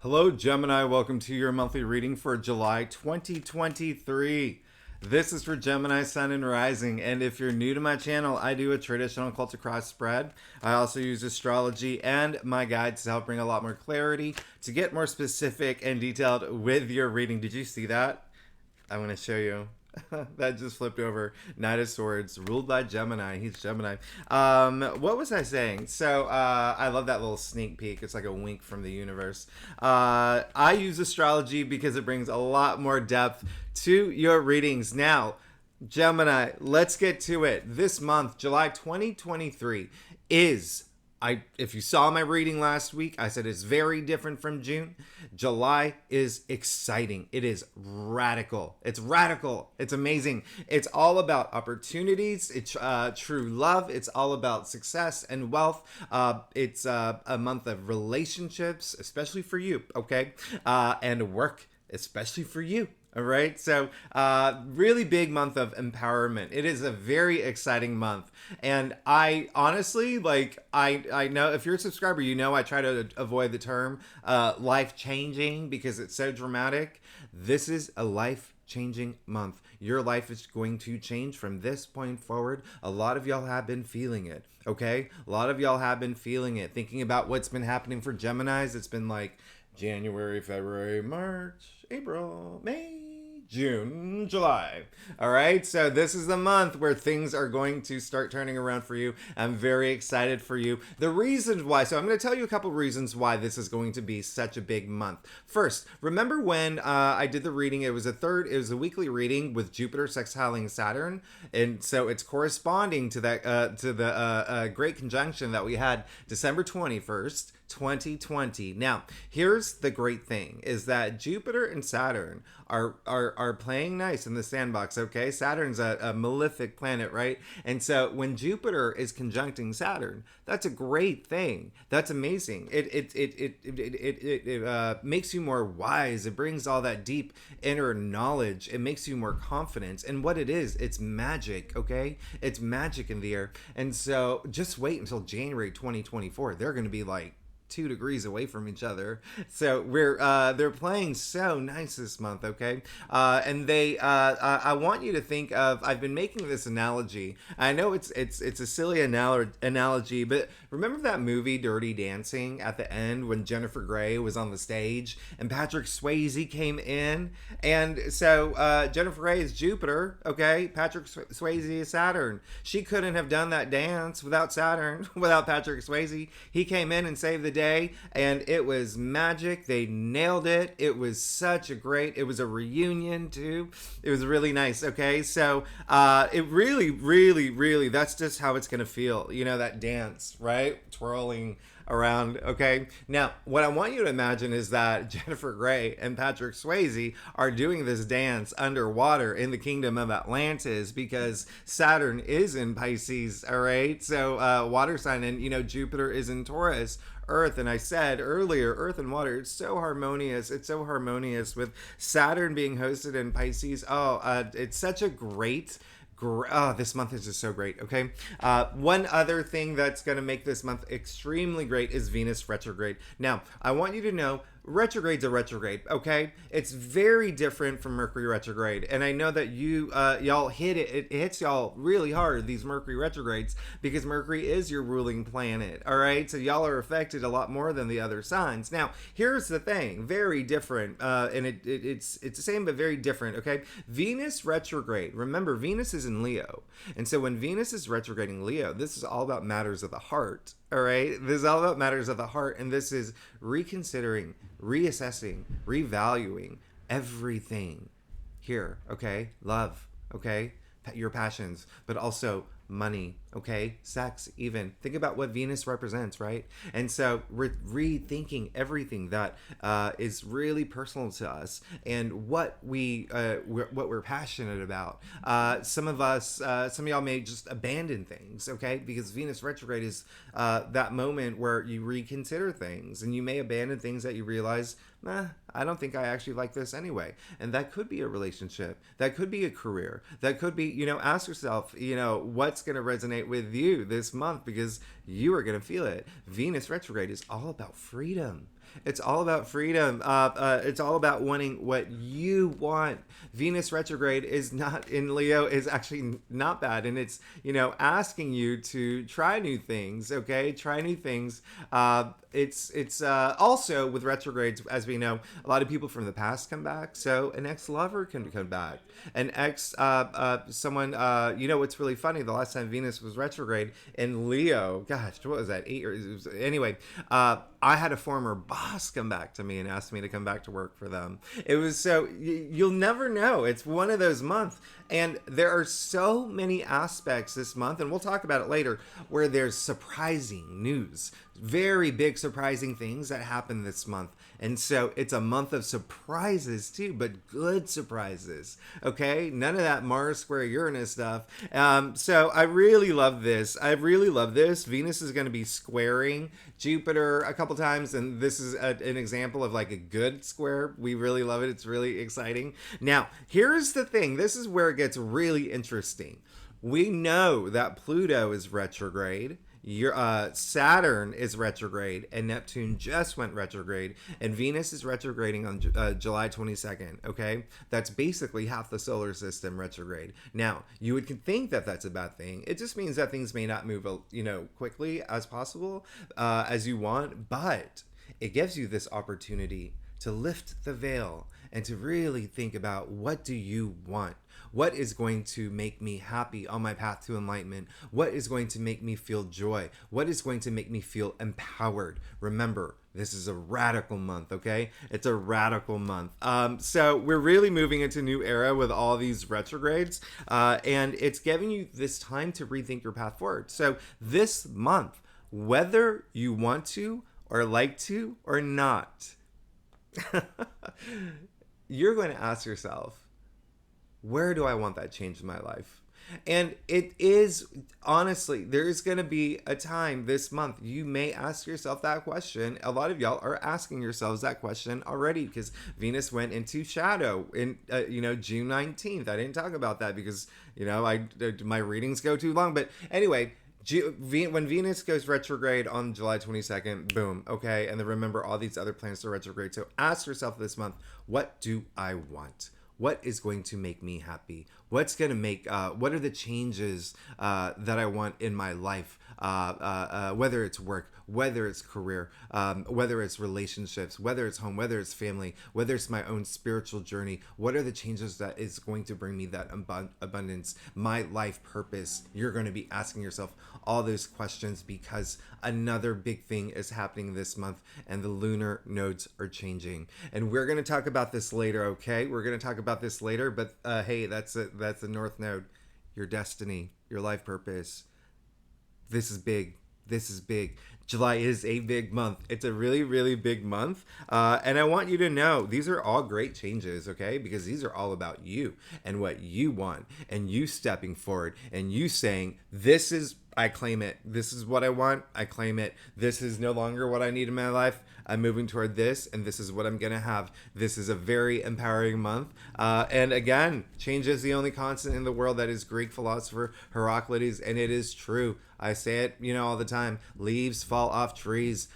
Hello, Gemini. Welcome to your monthly reading for July 2023. This is for Gemini, Sun, and Rising. And if you're new to my channel, I do a traditional culture cross spread. I also use astrology and my guides to help bring a lot more clarity, to get more specific and detailed with your reading. Did you see that? I'm going to show you. That just flipped over. Knight of Swords, ruled by Gemini. He's Gemini. What was I saying? So, I love that little sneak peek. It's like a wink from the universe. I use astrology because it brings a lot more depth to your readings. Now, Gemini, let's get to it. This month, July 2023, if you saw my reading last week, I said it's very different from June. July is exciting. It is radical. It's radical. It's amazing. It's all about opportunities. It's true love. It's all about success and wealth. It's a month of relationships, especially for you, okay? And work, especially for you. All right, so really big month of empowerment. It is a very exciting month, and I honestly, I know if you're a subscriber, you know I try to avoid the term life-changing because it's so dramatic. This is a life-changing month. Your life is going to change from this point forward. A lot of y'all have been feeling it, okay? A lot of y'all have been feeling it, thinking about what's been happening for Geminis. It's been like January, February, March, April, May, June, July. All right, so this is the month where things are going to start turning around for you. I'm very excited for you. The reasons why, so I'm going to tell you a couple reasons why this is going to be such a big month. First, remember when I did the reading, it was a weekly reading with Jupiter sextiling Saturn, and so it's corresponding to that to the great conjunction that we had December 21st, 2020. Now, here's the great thing is that Jupiter and Saturn are playing nice in the sandbox, okay? Saturn's a malefic planet, right? And so when Jupiter is conjuncting Saturn, that's a great thing. That's amazing. It makes you more wise. It brings all that deep inner knowledge. It makes you more confident. And what it is, it's magic, okay? It's magic in the air. And so just wait until January 2024. They're going to be like 2 degrees away from each other. So they're playing so nice this month, okay? And I want you to think of, I've been making this analogy. I know it's a silly analogy, but remember that movie Dirty Dancing at the end when Jennifer Grey was on the stage and Patrick Swayze came in? And so Jennifer Grey is Jupiter, okay? Patrick Swayze is Saturn. She couldn't have done that dance without Saturn, without Patrick Swayze. He came in and saved the day, and it was magic. They nailed it. It was it was a reunion too. It was really nice, okay? So it really, that's just how it's gonna feel, you know, that dance, right? Twirling around, okay? Now, what I want you to imagine is that Jennifer Grey and Patrick Swayze are doing this dance underwater in the kingdom of Atlantis because Saturn is in Pisces, all right? So water sign, and you know, Jupiter is in Taurus, Earth, and I said earlier, Earth and water, it's so harmonious. It's so harmonious with Saturn being hosted in Pisces. It's such a great, this month is just so great, okay? One other thing that's going to make this month extremely great is Venus retrograde. Now, I want you to know retrograde's a retrograde, okay? It's very different from Mercury retrograde, and I know that y'all hit it. It hits y'all really hard, these Mercury retrogrades, because Mercury is your ruling planet, all right? So y'all are affected a lot more than the other signs. Now, here's the thing, very different, and it's the same but very different, okay? Venus retrograde, remember, Venus is in Leo, and so when Venus is retrograding Leo, this is all about matters of the heart. All right, this is all about matters of the heart, and this is reconsidering, reassessing, revaluing everything here, okay? Love, okay? Your passions, but also money, okay? Sex, even. Think about what Venus represents, right? And so we're rethinking everything that is really personal to us and what we're passionate about. Some of y'all may just abandon things, okay? Because Venus retrograde is that moment where you reconsider things, and you may abandon things that you realize, I don't think I actually like this anyway. And that could be a relationship. That could be a career. That could be, ask yourself, what's going to resonate with you this month, because you are going to feel it. Venus retrograde is all about freedom. It's all about freedom. It's all about wanting what you want. Venus retrograde is not in Leo, is actually not bad. And it's, asking you to try new things, okay? Try new things. It's also with retrogrades, as we know, a lot of people from the past come back. So an ex-lover can come back. An ex, someone, what's really funny, the last time Venus was retrograde in Leo, gosh, what was that, 8 years? Anyway, I had a former boss come back to me and asked me to come back to work for them. It was so, you'll never know. It's one of those months. And there are so many aspects this month, and we'll talk about it later, where there's surprising news, very big surprising things that happen this month. And so it's a month of surprises too, but good surprises. Okay, none of that Mars square Uranus stuff. So I really love this. Venus is going to be squaring Jupiter a couple times, and this is an example of like a good square. We really love it. It's really exciting. Now, here's the thing. This is where it gets really interesting. We know that Pluto is retrograde. Saturn is retrograde, and Neptune just went retrograde, and Venus is retrograding on July 22nd. Okay, that's basically half the solar system retrograde. Now, you would think that that's a bad thing. It just means that things may not move, quickly as possible, as you want, but it gives you this opportunity to lift the veil and to really think about, what do you want? What is going to make me happy on my path to enlightenment? What is going to make me feel joy? What is going to make me feel empowered? Remember, this is a radical month, okay? It's a radical month. So we're really moving into a new era with all these retrogrades, and it's giving you this time to rethink your path forward. So this month, whether you want to or like to or not, you're going to ask yourself, where do I want that change in my life? And it is, honestly, there's going to be a time this month you may ask yourself that question. A lot of y'all are asking yourselves that question already, because Venus went into shadow in, June 19th. I didn't talk about that because, my readings go too long. But anyway, when Venus goes retrograde on July 22nd, boom, okay? And then remember, all these other planets are retrograde. So ask yourself this month, what do I want? What is going to make me happy? What's going to make, what are the changes that I want in my life? Whether it's work, whether it's career, whether it's relationships, whether it's home, whether it's family, whether it's my own spiritual journey. What are the changes that is going to bring me that abundance, my life purpose? You're going to be asking yourself all those questions, because another big thing is happening this month, and the lunar nodes are changing. And we're going to talk about this later, okay? We're going to talk about this later, but hey, that's the North Node, your destiny, your life purpose. This is big. This is big. July is a big month. It's a really, really big month. And I want you to know these are all great changes, okay? Because these are all about you and what you want, and you stepping forward and you saying, I claim it. This is what I want. I claim it. This is no longer what I need in my life. I'm moving toward this, and this is what I'm going to have. This is a very empowering month. And again, change is the only constant in the world. That is Greek philosopher Heraclitus, and it is true. I say it, all the time. Leaves fall off trees.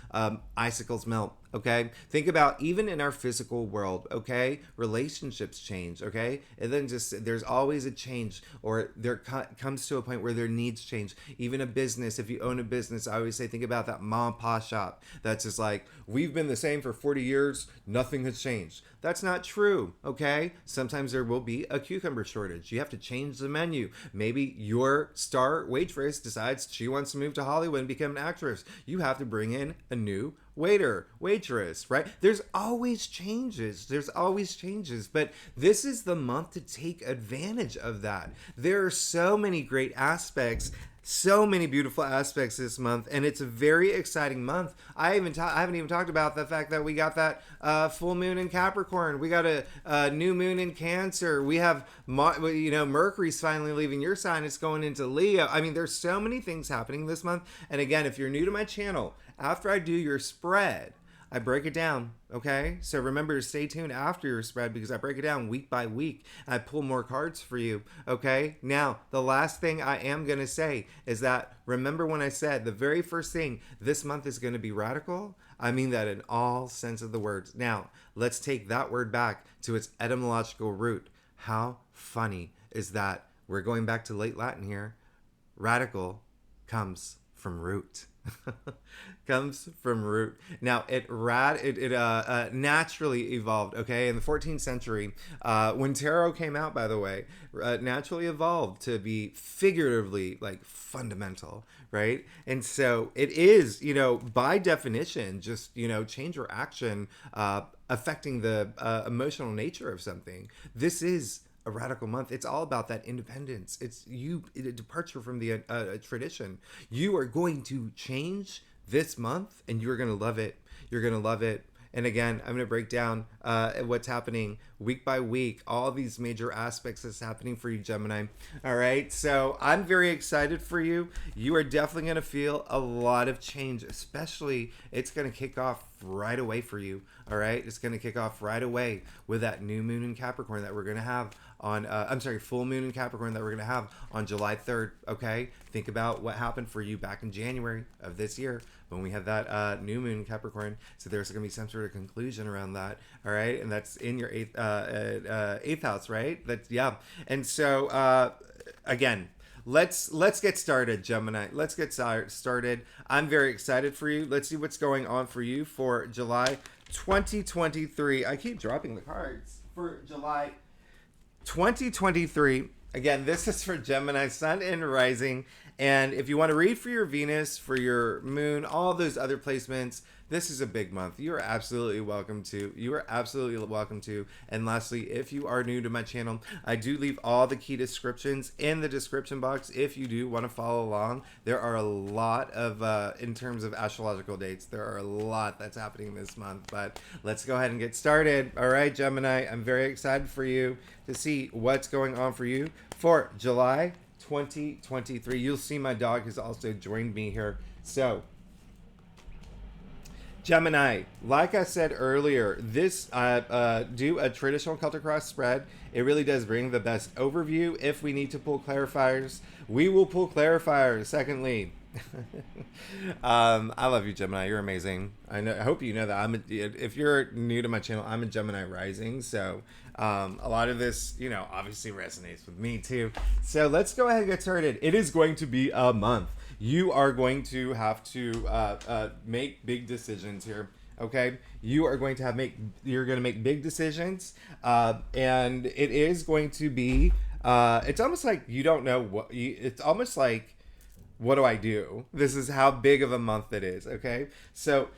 Icicles melt. Okay, think about even in our physical world. Okay, relationships change. Okay, and then there's always a change, or there comes to a point where there needs change. Even a business, if you own a business, I always say, think about that mom and pop shop that's just like, we've been the same for 40 years, nothing has changed. That's not true. Okay, sometimes there will be a cucumber shortage. You have to change the menu. Maybe your star waitress decides she wants to move to Hollywood and become an actress. You have to bring in a new waitress, right? There's always changes. But this is the month to take advantage of that. There are so many great aspects, so many beautiful aspects this month, and it's a very exciting month. I haven't even talked about the fact that we got that full moon in Capricorn. We got a new moon in Cancer. We have Mercury's finally leaving your sign. It's going into Leo. I mean, there's so many things happening this month. And again, if you're new to my channel, after I do your spread, I break it down. Okay, so remember to stay tuned after your spread because I break it down week by week. I pull more cards for you. Okay, now the last thing I am going to say is that remember when I said the very first thing this month is going to be radical? I mean that in all sense of the words. Now, let's take that word back to its etymological root. How funny is that? We're going back to late Latin here. Radical comes from root. Comes from root. Now it naturally evolved. Okay, in the 14th century, when tarot came out, by the way, naturally evolved to be figuratively like fundamental, right? And so it is, by definition, just change or action affecting the emotional nature of something. This is a radical month. It's all about that independence. It's a departure from the tradition. You are going to change this month and you're going to love it. You're going to love it. And again, I'm going to break down what's happening week by week, all these major aspects that's happening for you, Gemini. All right. So I'm very excited for you. You are definitely going to feel a lot of change, especially it's going to kick off right away for you. All right. It's going to kick off right away with that new moon in Capricorn that we're going to have on, full moon in Capricorn that we're going to have on July 3rd. Okay. Think about what happened for you back in January of this year when we had that new moon in Capricorn. So there's going to be some sort of conclusion around that. All right. And that's in your eighth house, right? Yeah. And so, again, let's get started, Gemini. Let's get started. I'm very excited for you. Let's see what's going on for you for July 2023. I keep dropping the cards for July 2023. Again, this is for Gemini, Sun and Rising. And if you want to read for your Venus, for your Moon, all those other placements, this is a big month. You are absolutely welcome to. You are absolutely welcome to. And lastly, if you are new to my channel, I do leave all the key descriptions in the description box if you do want to follow along. There are a lot of, in terms of astrological dates, there are a lot that's happening this month. But let's go ahead and get started. All right, Gemini, I'm very excited for you to see what's going on for you for July 2023. You'll see my dog has also joined me here. So, Gemini, like I said earlier, this do a traditional Celtic cross spread. It really does bring the best overview. If we need to pull clarifiers, we will pull clarifiers. Secondly, I love you, Gemini. You're amazing. I hope you know that. If you're new to my channel, I'm a Gemini rising, so a lot of this, obviously resonates with me too. So let's go ahead and get started. It is going to be a month. You are going to have to make big decisions here. Okay, you are going to make big decisions, and it is going to be. It's almost like you don't know what. It's almost like, what do I do? This is how big of a month it is. Okay, so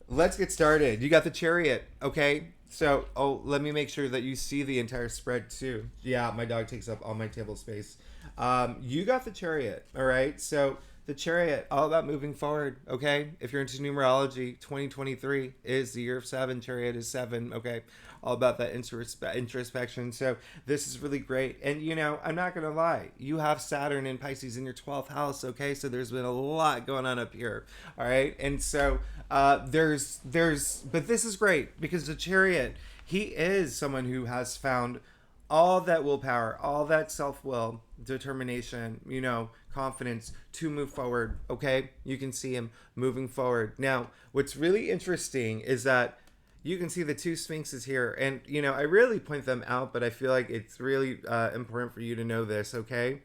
let's get started. You got the Chariot. Okay, so let me make sure that you see the entire spread too. Yeah, my dog takes up all my table space. You got the Chariot. All right, so. The Chariot, all about moving forward, okay? If you're into numerology, 2023 is the year of 7. Chariot is 7, okay? All about that introspection. So this is really great. And, I'm not going to lie. You have Saturn and Pisces in your 12th house, okay? So there's been a lot going on up here, all right? And so but this is great because the Chariot, he is someone who has found all that willpower, all that self-will, determination, confidence to move forward. Okay, you can see him moving forward. Now, what's really interesting is that you can see the two sphinxes here, and I really point them out, but I feel like it's really important for you to know this. Okay,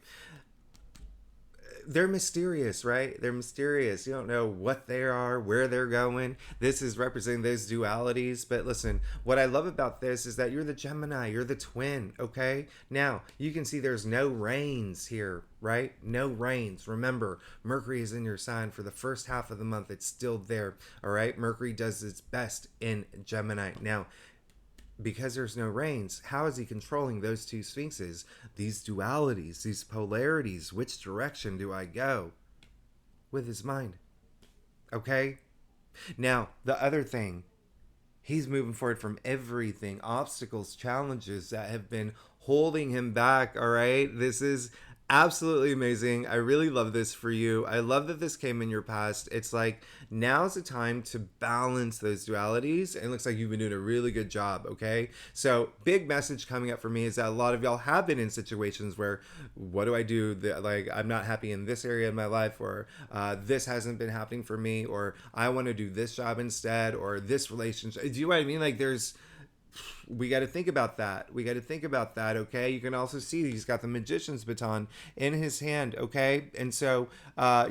they're mysterious, right? They're mysterious. You don't know what they are, where they're going. This is representing those dualities. But listen, what I love about this is that you're the Gemini, you're the twin, okay? Now, you can see there's no rains here, right? No rains. Remember, Mercury is in your sign for the first half of the month. It's still there, all right? Mercury does its best in Gemini. Now, because there's no rains, how is he controlling those two sphinxes, these dualities, these polarities? Which direction do I go? With his mind. Okay? Now, the other thing, he's moving forward from everything, obstacles, challenges that have been holding him back, all right? This is Absolutely amazing. I really love this for you. I love that this came in your past. It's like now's the time to balance those dualities. And it looks like you've been doing a really good job. Okay. So, big message coming up for me is that a lot of y'all have been in situations where, what do I do? Like, I'm not happy in this area of my life, or this hasn't been happening for me, or I want to do this job instead, or this relationship. Do you know what I mean? Like, we got to think about that. We got to think about that, okay? You can also see he's got the magician's baton in his hand, okay? And so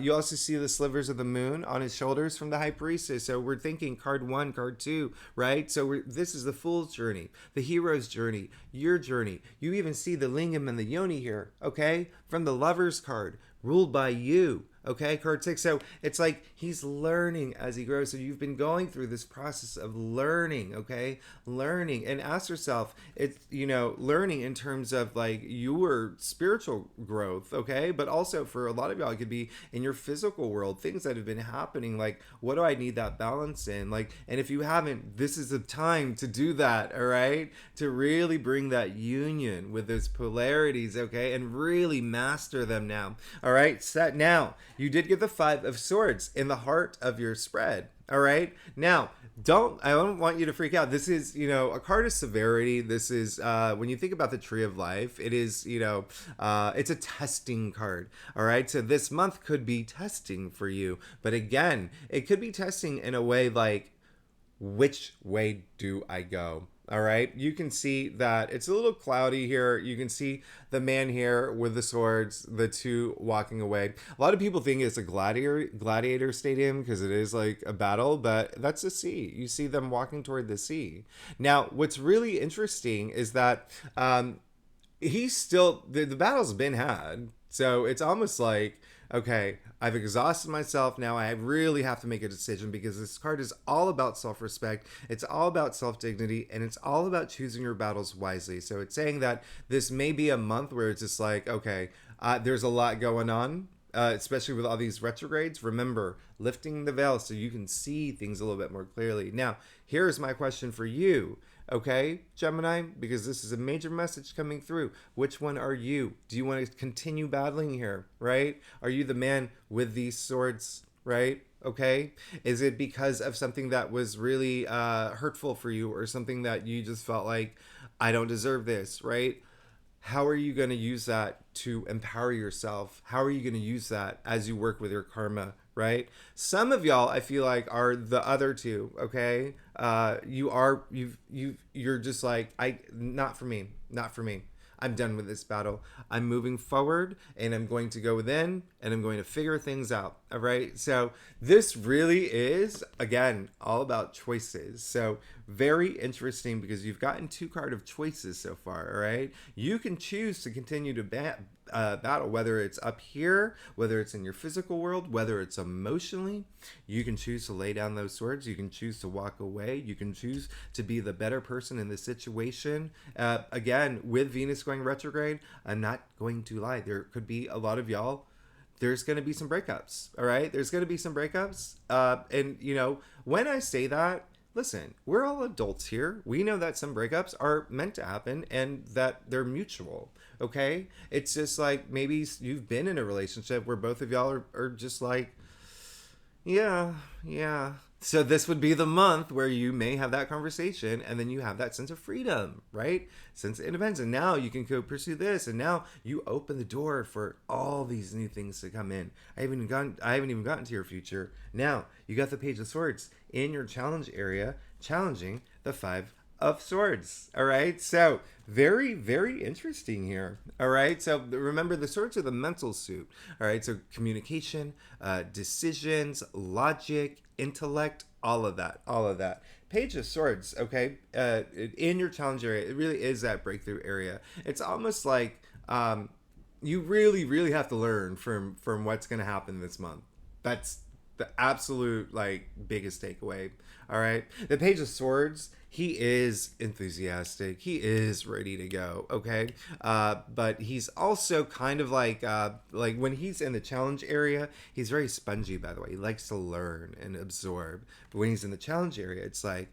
you also see the slivers of the moon on his shoulders from the high priestess. So we're thinking card 1, card 2, right? So this is the fool's journey, the hero's journey, your journey. You even see the lingam and the yoni here, okay? From the lover's card, ruled by you. Okay, card 6. So it's like he's learning as he grows. So you've been going through this process of learning, okay? Learning. And ask yourself, it's, learning in terms of like your spiritual growth, okay? But also for a lot of y'all, it could be in your physical world, things that have been happening. Like, what do I need that balance in? Like, and if you haven't, this is the time to do that, all right? To really bring that union with those polarities, okay? And really master them now, all right? Set now. You did get the 5 of Swords in the heart of your spread. All right. Now, I don't want you to freak out. This is, a card of severity. This is, when you think about the Tree of Life, it is, it's a testing card. All right. So this month could be testing for you. But again, it could be testing in a way like, which way do I go? All right, you can see that it's a little cloudy here. You can see the man here with the swords, the two walking away. A lot of people think it's a gladiator stadium because it is like a battle, but that's the sea. You see them walking toward the sea. Now, what's really interesting is that he's still, the battle's been had. So it's almost like, okay, I've exhausted myself. Now I really have to make a decision because this card is all about self-respect. It's all about self-dignity, and it's all about choosing your battles wisely. So it's saying that this may be a month where it's just like, okay, there's a lot going on, especially with all these retrogrades. Remember, lifting the veil so you can see things a little bit more clearly. Now, here's my question for you. Okay, Gemini, because this is a major message coming through. Which one are you? Do you want to continue battling here, right? Are you the man with these swords, right? Okay. Is it because of something that was really hurtful for you, or something that you just felt like, I don't deserve this, right? How are you going to use that to empower yourself? How are you going to use that as you work with your karma, right? Some of y'all, I feel like, are the other two, okay? You're just like, not for me. I'm done with this battle. I'm moving forward, and I'm going to go within, and I'm going to figure things out. All right. So this really is, again, all about choices. So very interesting because you've gotten 2 cards of choices so far. All right. You can choose to continue to battle, whether it's up here, whether it's in your physical world, whether it's emotionally. You can choose to lay down those swords. You can choose to walk away. You can choose to be the better person in the situation. Again, with Venus going retrograde, I'm not going to lie. There could be a lot of y'all. There's going to be some breakups. All right. There's going to be some breakups. And when I say that, listen, we're all adults here. We know that some breakups are meant to happen and that they're mutual. Okay. It's just like, maybe you've been in a relationship where both of y'all are just like, yeah. So this would be the month where you may have that conversation, and then you have that sense of freedom, right? Sense of independence. And now you can go pursue this. And now you open the door for all these new things to come in. I haven't even gotten to your future. Now you got the Page of Swords in your challenge area, challenging the 5 of Swords. All right. So very, very interesting here. All right. So remember, the swords are the mental suit. All right. So communication, decisions, logic, intellect, all of that. Page of Swords, okay, in your challenge area, it really is that breakthrough area. It's almost like you really, really have to learn from what's going to happen this month. That's the absolute, like, biggest takeaway. All right. The Page of Swords, he is enthusiastic. He is ready to go. Okay. But he's also kind of like when he's in the challenge area, he's very spongy, by the way. He likes to learn and absorb. But when he's in the challenge area, it's like,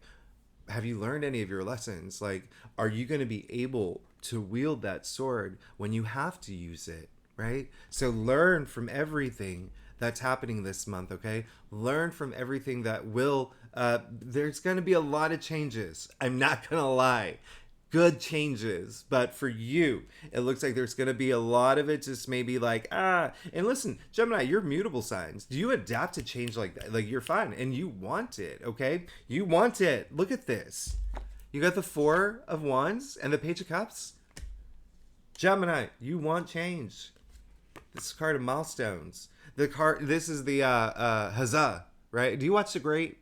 have you learned any of your lessons? Like, are you going to be able to wield that sword when you have to use it? right? So learn from everything that's happening this month, okay? Learn from everything that will, there's going to be a lot of changes. I'm not going to lie. Good changes, but for you, it looks like there's going to be a lot of it just maybe like, and listen, Gemini, you're mutable signs. Do you adapt to change like that? Like, you're fine and you want it, okay? You want it. Look at this. You got the Four of Wands and the Page of Cups. Gemini, you want change. This is a card of milestones. The card. This is the Huzzah, right? Do you watch The Great?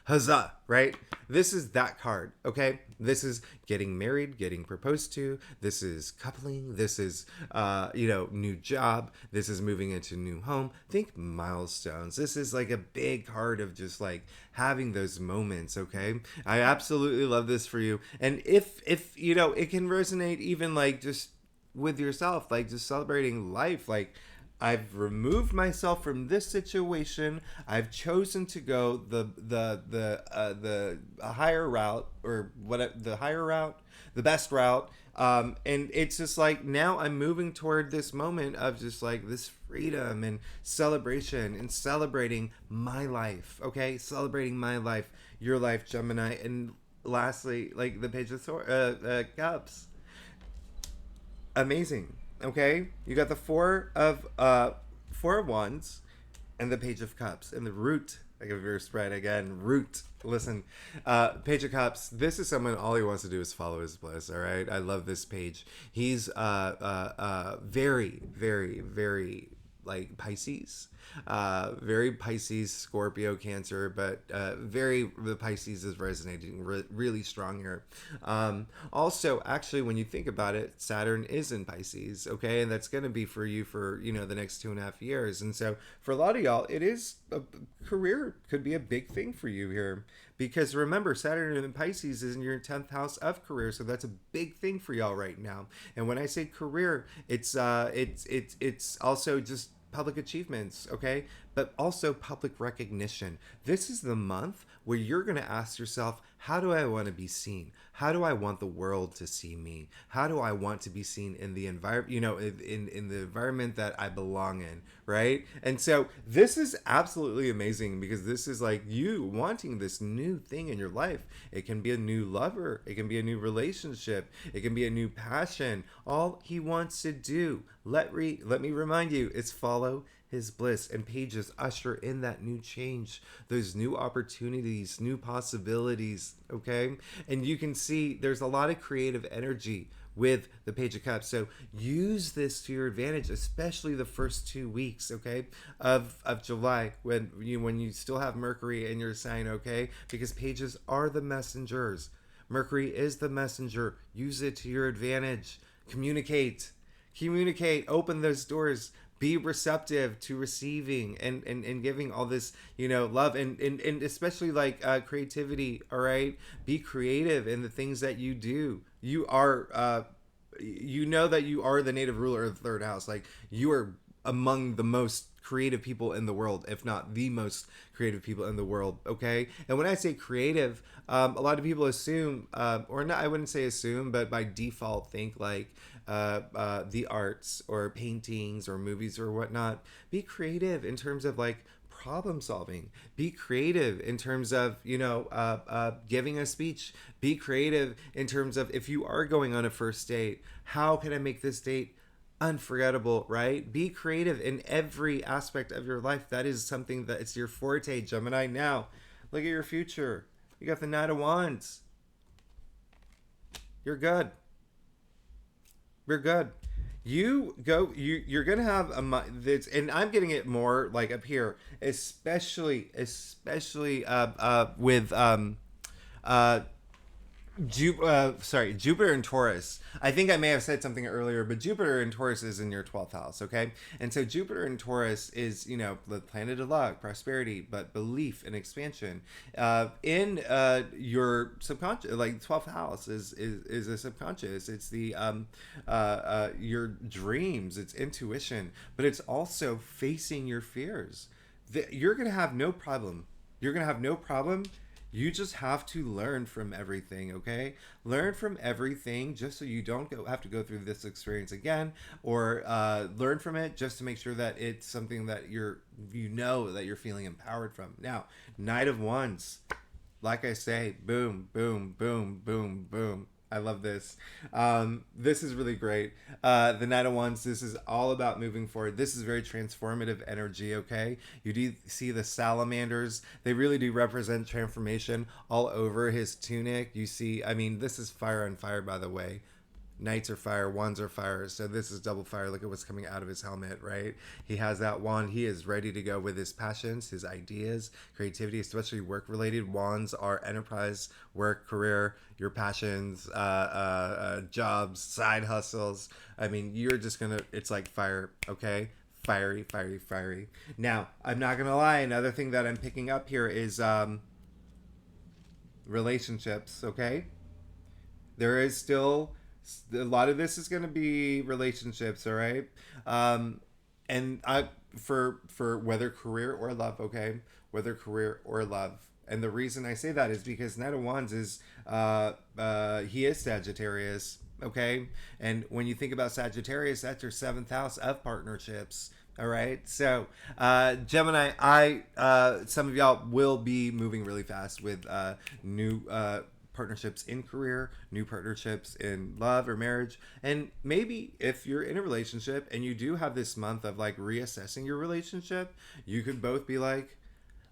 Huzzah, right? This is that card, okay? This is getting married, getting proposed to. This is coupling. This is, new job. This is moving into new home. Think milestones. This is like a big card of just like having those moments, okay? I absolutely love this for you. And if it can resonate even like just with yourself, like just celebrating life, like, I've removed myself from this situation. I've chosen to go the higher route, or what, the higher route, the best route. And it's just like now I'm moving toward this moment of just like this freedom and celebration and celebrating my life. Okay, celebrating my life, your life, Gemini. And lastly, like the Page of Cups. Amazing. Okay, you got the Four of Wands and the Page of Cups and the Root. I give a spread again. Root. Listen, Page of Cups. This is someone, all he wants to do is follow his bliss. All right, I love this page. He's very, very, very like Pisces. Very Pisces, Scorpio, Cancer, but the Pisces is resonating really strong here. Also, actually, when you think about it, Saturn is in Pisces, okay, and that's going to be for you for the next 2.5 years. And so for a lot of y'all, it is a career could be a big thing for you here, because remember, Saturn in Pisces is in your 10th house of career, so that's a big thing for y'all right now. And when I say career, it's also just public achievements, okay? But also public recognition. This is the month where you're going to ask yourself, how do I want to be seen? How do I want the world to see me? How do I want to be seen in the environment, in the environment that I belong in, right? And so this is absolutely amazing, because this is like you wanting this new thing in your life. It can be a new lover. It can be a new relationship. It can be a new passion. All he wants to do, let me remind you, is follow his bliss, and pages usher in that new change, those new opportunities, new possibilities, okay? And you can see there's a lot of creative energy with the Page of Cups, so use this to your advantage, especially the first 2 weeks, okay, of July, when you still have Mercury in your sign, okay? Because pages are the messengers. Mercury is the messenger. Use it to your advantage. Communicate, open those doors. Be receptive to receiving and giving all this, love, and especially like creativity. All right. Be creative in the things that you do. You are, that you are the native ruler of the third house. Like, you are among the most creative people in the world, if not the most creative people in the world. Okay. And when I say creative, a lot of people assume, or not, I wouldn't say assume, but by default think like, the arts or paintings or movies or whatnot. Be creative in terms of like problem solving. Be creative in terms of giving a speech. Be creative in terms of, if you are going on a first date, how can I make this date unforgettable, right? Be creative in every aspect of your life. That is something that it's your forte, Gemini. Now look at your future. You got the Knight of Wands. You're good. We're good. You're gonna have and I'm getting it more like up here, especially with Jupiter and Taurus. I think I may have said something earlier, but Jupiter and Taurus is in your 12th house, okay? And so Jupiter and Taurus is, the planet of luck, prosperity, but belief and expansion. In your subconscious, like 12th house is a subconscious. It's the your dreams, it's intuition, but it's also facing your fears. You're gonna have no problem. You just have to learn from everything, okay? Learn from everything just so you don't have to go through this experience again, or learn from it just to make sure that it's something that that you're feeling empowered from. Now, Knight of Wands, like I say, boom, boom, boom, boom, boom. I love this. This is really great. The Knight of Wands, this is all about moving forward. This is very transformative energy, okay? You do see the salamanders. They really do represent transformation all over his tunic. You see, I mean, this is fire on fire, by the way. Knights are fire, wands are fire. So this is double fire. Look at what's coming out of his helmet, right? He has that wand. He is ready to go with his passions, his ideas, creativity, especially work related. Wands are enterprise, work, career, your passions, jobs, side hustles. I mean, you're just gonna, it's like fire, okay? Fiery, fiery, fiery. Now, I'm not gonna lie, another thing that I'm picking up here is relationships, okay? There is still a lot of this is going to be relationships, all right? And I for whether career or love, okay? Whether career or love. And the reason I say that is because Knight of Wands is he is Sagittarius, okay? And when you think about Sagittarius, that's your seventh house of partnerships. All right. So, Gemini, some of y'all will be moving really fast with new partnerships in career, new partnerships in love or marriage. And maybe if you're in a relationship and you do have this month of like reassessing your relationship, you could both be like,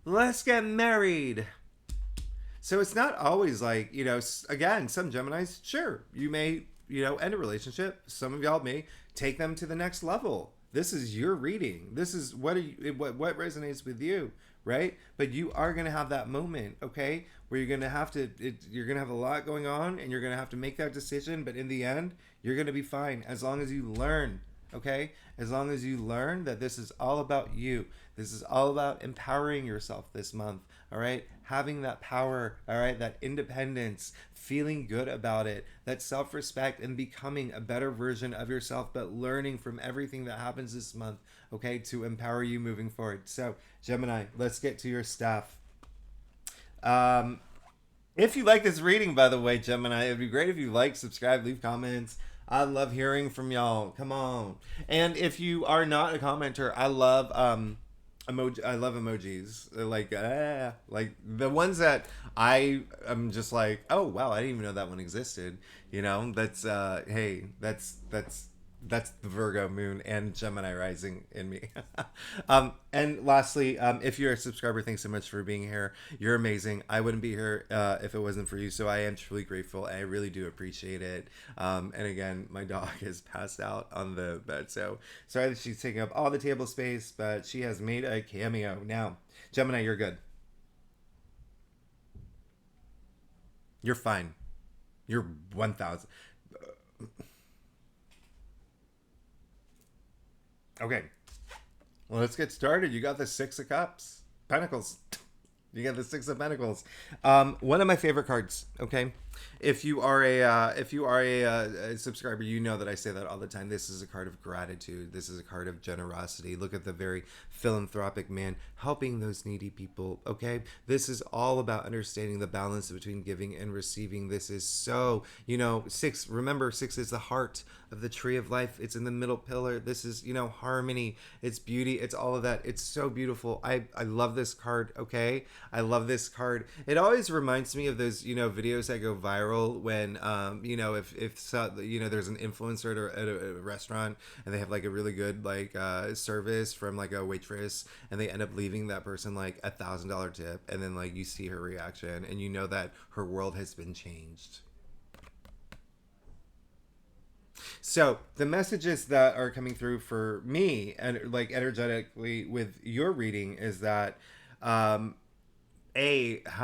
let's get married. So it's not always like, again, some Geminis, sure, you may, end a relationship. Some of y'all may take them to the next level. This is your reading. This is what resonates with you, right? But you are going to have that moment, okay, where you're going to have to, you're going to have a lot going on and you're going to have to make that decision. But in the end, you're going to be fine as long as you learn, okay? As long as you learn that this is all about you. This is all about empowering yourself this month, all right? Having that power, all right? That independence, feeling good about it, that self-respect, and becoming a better version of yourself, but learning from everything that happens this month, okay, to empower you moving forward. So, Gemini, let's get to your stuff. If you like this reading, by the way, Gemini, it'd be great if you like, subscribe, leave comments. I love hearing from y'all. Come on. And if you are not a commenter, I love emoji. I love emojis. They're like the ones that I am just like, oh wow, I didn't even know that one existed. That's hey, that's the Virgo moon and Gemini rising in me. And lastly, if you're a subscriber, thanks so much for being here. You're amazing. I wouldn't be here if it wasn't for you. So I am truly grateful. I really do appreciate it. And again, my dog is passed out on the bed. So sorry that she's taking up all the table space, but she has made a cameo. Now, Gemini, you're good. You're fine. You're 1,000. Okay, well, let's get started. You got the Six of Cups, Pentacles. You got the Six of Pentacles. One of my favorite cards. Okay, if you are a subscriber, you know that I say that all the time. This is a card of gratitude. This is a card of generosity. Look at the very philanthropic man helping those needy people. Okay, this is all about understanding the balance between giving and receiving. This is so, six. Remember, six is the heart of the tree of life. It's in the middle pillar. This is, harmony. It's beauty. It's all of that. It's so beautiful. I love this card. Okay, I love this card. It always reminds me of those, videos that go viral when, if there's an influencer at a restaurant and they have like a really good service from like a waitress and they end up leaving that person like $1,000 tip, and then like you see her reaction and you know that her world has been changed. So the messages that are coming through for me and like energetically with your reading is that have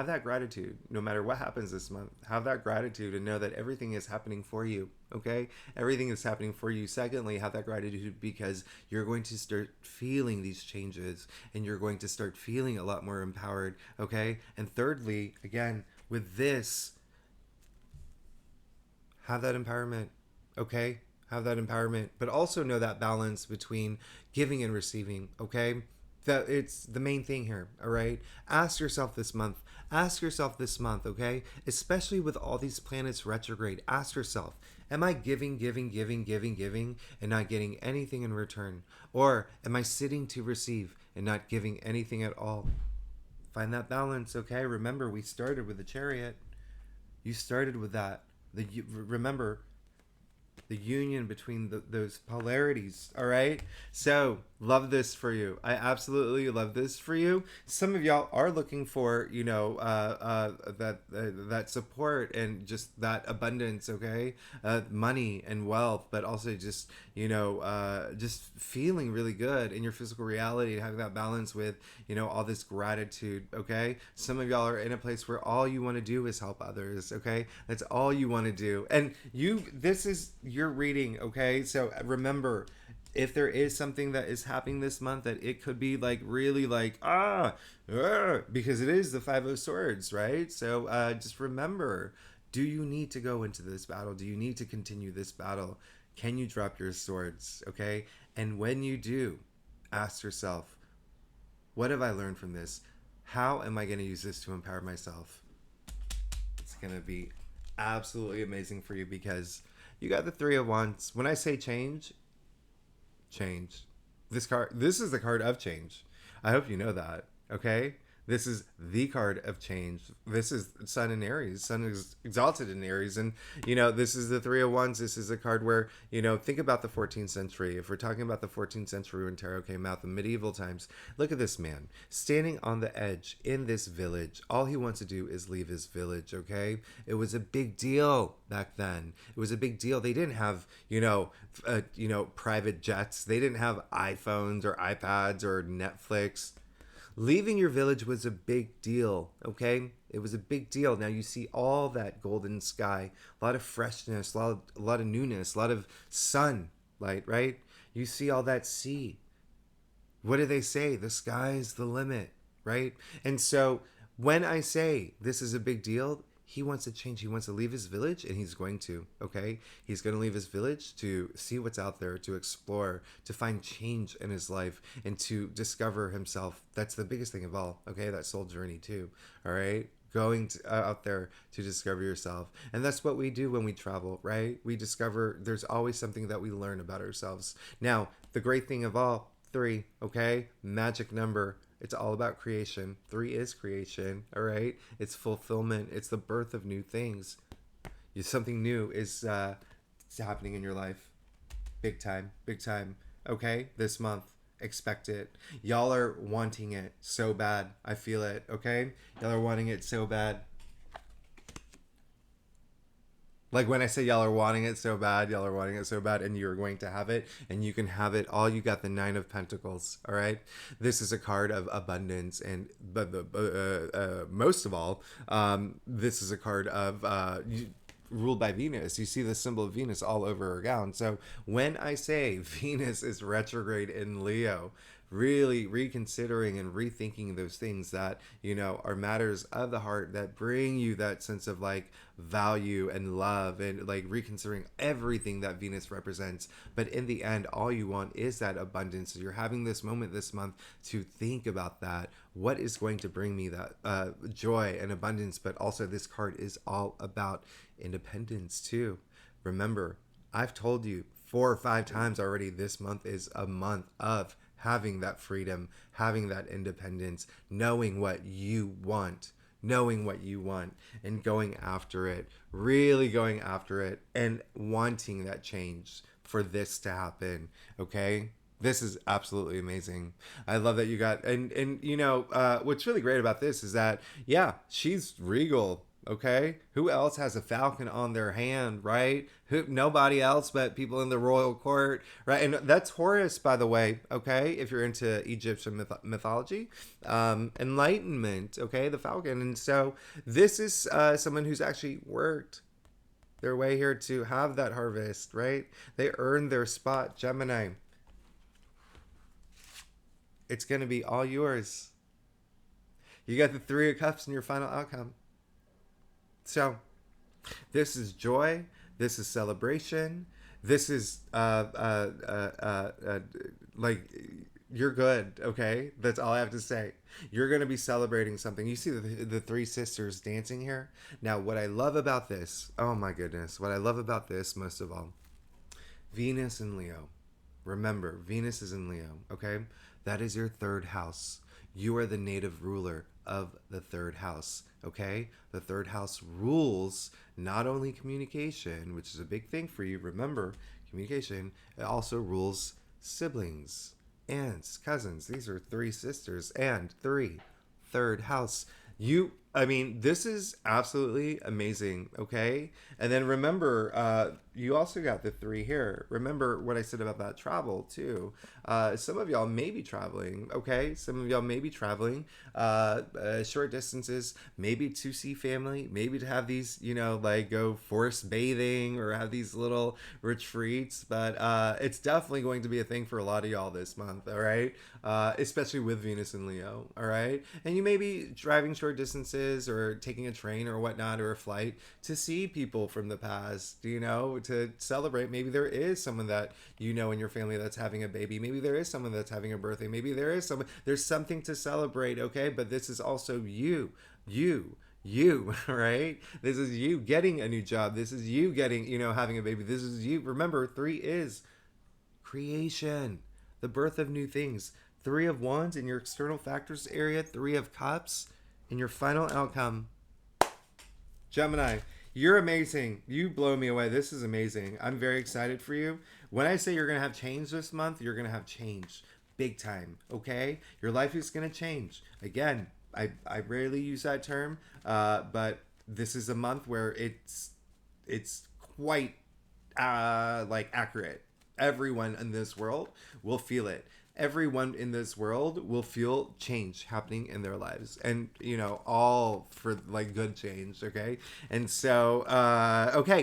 that gratitude no matter what happens this month. Have that gratitude and know that everything is happening for you. Okay, everything is happening for you. Secondly, have that gratitude because you're going to start feeling these changes and you're going to start feeling a lot more empowered. Okay, and thirdly, again with this, have that empowerment. Okay, have that empowerment, but also know that balance between giving and receiving. Okay, that it's the main thing here. All right, ask yourself this month, Ask yourself this month, okay? Especially with all these planets retrograde, ask yourself, am I giving, giving, giving, giving, giving, and not getting anything in return? Or am I sitting to receive and not giving anything at all? Find that balance, okay? Remember, we started with the Chariot. You started with that. Remember, the union between those polarities. All right, so love this for you. I absolutely love this for you. Some of y'all are looking for, that support and just that abundance, okay, money and wealth, but also just just feeling really good in your physical reality, having that balance with all this gratitude. Okay, some of y'all are in a place where all you want to do is help others. Okay, that's all you want to do, and this is your reading. Okay, so remember, if there is something that is happening this month, that it could be like really like because it is the Five of Swords, right? So just remember, do you need to go into this battle? Do you need to continue this battle? Can you drop your swords? Okay, and when you do, ask yourself, what have I learned from this? How am I going to use this to empower myself? It's going to be absolutely amazing for you, because you got the Three of Wands. When I say change, this is the card of change. I hope you know that. Okay, this is the card of change. This is Sun in Aries. Sun is exalted in Aries, and this is the Three of Wands. This is a card where think about the 14th century. If we're talking about the 14th century when tarot came out, the medieval times, look at this man standing on the edge in this village. All he wants to do is leave his village. Okay, it was a big deal back then. It was a big deal. They didn't have private jets. They didn't have iPhones or iPads or Netflix. Leaving your village was a big deal, okay? It was a big deal. Now you see all that golden sky, a lot of freshness, a lot of newness, a lot of sunlight, right? You see all that sea. What do they say? The sky's the limit, right? And so when I say this is a big deal, he wants to change. He wants to leave his village, and he's going to, okay? He's going to leave his village to see what's out there, to explore, to find change in his life, and to discover himself. That's the biggest thing of all, okay? That soul journey too, all right? Going out there to discover yourself. And that's what we do when we travel, right? We discover there's always something that we learn about ourselves. Now, the great thing of all, 3, okay? Magic number. It's all about creation. 3 is creation, all right? It's fulfillment. It's the birth of new things. Something new is happening in your life. Big time, okay? This month, expect it. Y'all are wanting it so bad. I feel it, okay? Y'all are wanting it so bad. Like when I say y'all are wanting it so bad, and you're going to have it, and you can have it all. You got the 9 of Pentacles, all right? This is a card of abundance, but most of all, this is a card of ruled by Venus. You see the symbol of Venus all over her gown. So when I say Venus is retrograde in Leo, really reconsidering and rethinking those things that are matters of the heart, that bring you that sense of like value and love, and like reconsidering everything that Venus represents. But in the end, all you want is that abundance. So you're having this moment this month to think about that. What is going to bring me that joy and abundance? But also, this card is all about independence too. Remember, I've told you 4 or 5 times already, this month is a month of having that freedom, having that independence, knowing what you want, and going after it, really going after it, and wanting that change for this to happen, okay? This is absolutely amazing. I love that you got, and what's really great about this is that, yeah, she's regal. Okay, who else has a falcon on their hand, right? Nobody else but people in the royal court, right? And that's Horus, by the way. Okay, if you're into Egyptian mythology, enlightenment. Okay, the falcon, and so this is someone who's actually worked their way here to have that harvest, right? They earned their spot, Gemini. It's gonna be all yours. You got the 3 of Cups in your final outcome. So, this is joy. This is celebration. This is like You're good, okay? That's all I have to say. You're going to be celebrating something. You see the three sisters dancing here? Now, what I love about this, oh my goodness, what I love about this most of all, Venus and Leo. Remember, Venus is in Leo, okay? That is your third house. You are the native ruler of the third house, okay? The third house rules not only communication, which is a big thing for you. Remember, communication, it also rules siblings, aunts, cousins. These are three sisters and three. Third house. I mean, this is absolutely amazing, okay? And then remember, you also got the three here. Remember what I said about that travel, too. Some of y'all may be traveling, okay? Some of y'all may be traveling short distances, maybe to see family, maybe to have these, like go forest bathing or have these little retreats. But it's definitely going to be a thing for a lot of y'all this month, all right? Especially with Venus and Leo, all right? And you may be driving short distances or taking a train or whatnot or a flight to see people from the past, to celebrate. Maybe there is someone that in your family that's having a baby. Maybe there is someone that's having a birthday. Maybe there's something to celebrate, okay? But this is also you, right? This is you getting a new job. This is you getting, having a baby. This is you. Remember, 3 is creation, the birth of new things. 3 of Wands in your external factors area, 3 of Cups in your final outcome. Gemini, you're amazing. You blow me away. This is amazing. I'm very excited for you. When I say you're going to have change this month, you're going to have change. Big time, okay? Your life is going to change. Again, I rarely use that term, but this is a month where it's quite accurate. Everyone in this world will feel it. Everyone in this world will feel change happening in their lives, and all for good change, okay? And so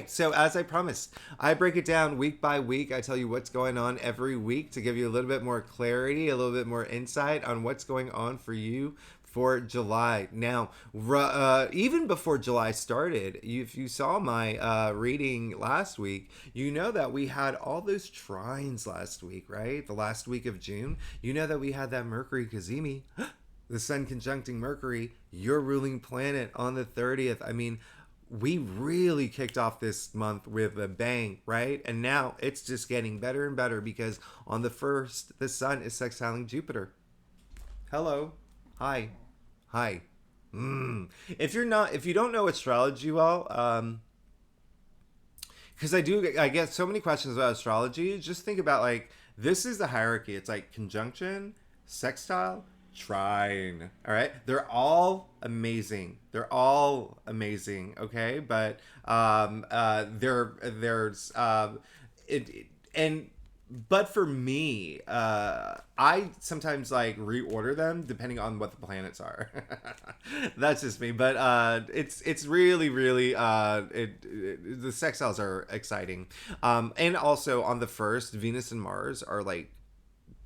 so as I promised, I break it down week by week. I tell you what's going on every week to give you a little bit more clarity, a little bit more insight on what's going on for you for July. Now, even before July started, if you saw my reading last week, you know that we had all those trines last week, right? The last week of June. You know that we had that Mercury Kazemi, the Sun conjuncting Mercury, your ruling planet, on the 30th. I mean, we really kicked off this month with a bang, right? And now it's just getting better and better because on the 1st, the Sun is sextiling Jupiter. Hello. Hi. If you don't know astrology well, because I get so many questions about astrology. Just think about this is the hierarchy. It's like conjunction, sextile, trine. All right, they're all amazing. Okay, but but for me, I sometimes reorder them depending on what the planets are. That's just me. But it's really the sextiles are exciting. And also on the 1st, Venus and Mars are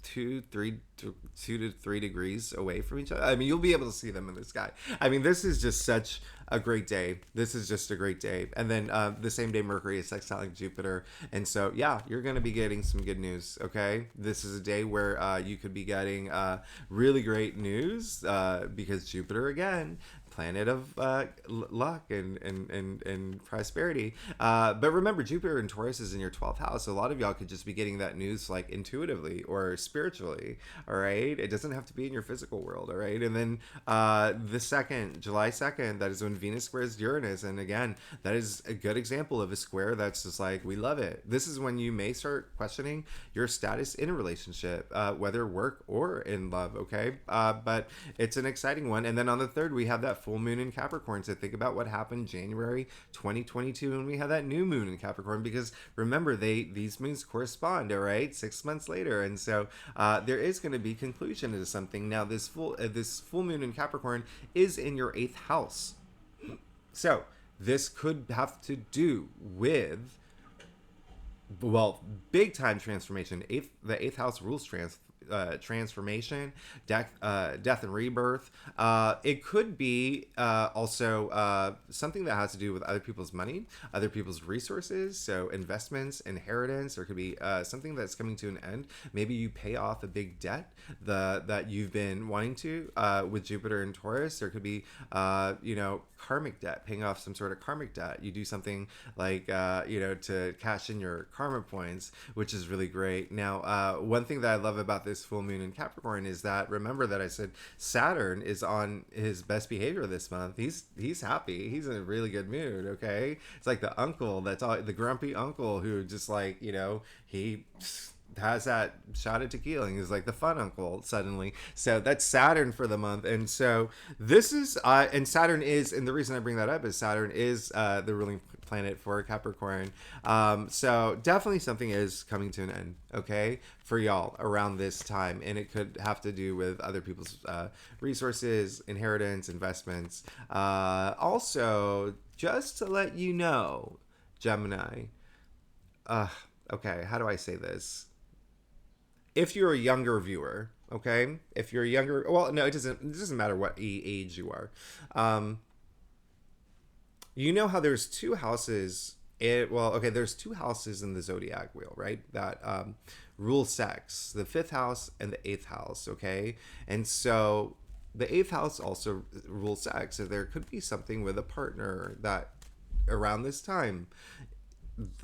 2 to 3 degrees away from each other. I mean, you'll be able to see them in the sky. I mean, this is just such a great day. And then the same day Mercury is sextiling Jupiter, and so you're going to be getting some good news. Okay, this is a day where you could be getting really great news because Jupiter, again, planet of luck and prosperity. But remember, Jupiter in Taurus is in your 12th house. So a lot of y'all could just be getting that news intuitively or spiritually. All right, it doesn't have to be in your physical world. All right, and then July 2nd, that is when Venus squares Uranus, and again, that is a good example of a square that's just we love it. This is when you may start questioning your status in a relationship, whether work or in love. Okay, but it's an exciting one. And then on the 3rd, we have that full moon in Capricorn. So think about what happened January 2022 when we had that new moon in Capricorn, because remember, these moons correspond, all right, 6 months later. And so there is going to be conclusion to something. Now, this full moon in Capricorn is in your 8th house. So this could have to do with, big time transformation. The 8th house rules transformation, death and rebirth. It could be also something that has to do with other people's money, other people's resources, so investments, inheritance. There could be something that's coming to an end. Maybe you pay off a big debt that you've been wanting to with Jupiter and Taurus. There could be karmic debt, paying off some sort of karmic debt. You do something like to cash in your karma points, which is really great. Now, one thing that I love about this full moon in Capricorn is that, remember that I said Saturn is on his best behavior this month. He's happy. He's in a really good mood. Okay, it's like the uncle that's all, the grumpy uncle who just like he has that shot of tequila and is like the fun uncle suddenly. So that's Saturn for the month. And so this is and Saturn is, and the reason I bring that up is Saturn is the ruling planet for Capricorn. So definitely something is coming to an end, okay, for y'all around this time. And it could have to do with other people's resources, inheritance, investments. Also, just to let you know, Gemini, okay, how do I say this? If you're a younger viewer, okay, if you're younger, well, no, it doesn't matter what age you are. You know how there's two houses. There's two houses in the zodiac wheel, right? That rule sex, the fifth house and the eighth house, okay? And so the eighth house also rules sex. So there could be something with a partner that around this time,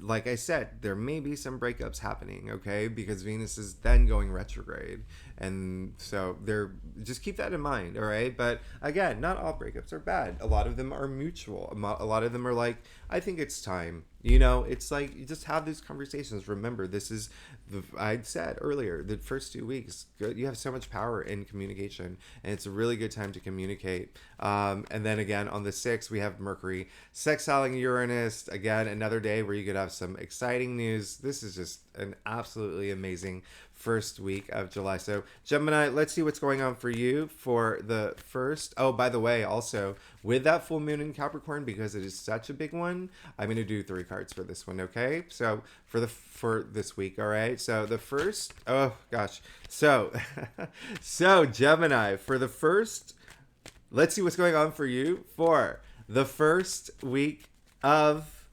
like I said, there may be some breakups happening, okay? Because Venus is then going retrograde. And so just keep that in mind, all right? But again, not all breakups are bad. A lot of them are mutual. A lot of them are like, I think it's time. It's like you just have these conversations. Remember, this is, I said earlier, the first 2 weeks, good. You have so much power in communication, and it's a really good time to communicate. And then again, on the 6th, we have Mercury sextiling Uranus. Again, another day where you could have some exciting news. This is just an absolutely amazing first week of July. So Gemini, let's see what's going on for you for the first. Oh, by the way, also with that full moon in Capricorn, because it is such a big one, I'm going to do 3 cards for this one. Okay. So for this week. All right. So the first, oh gosh. So, so Gemini for the first, let's see what's going on for you for the first week of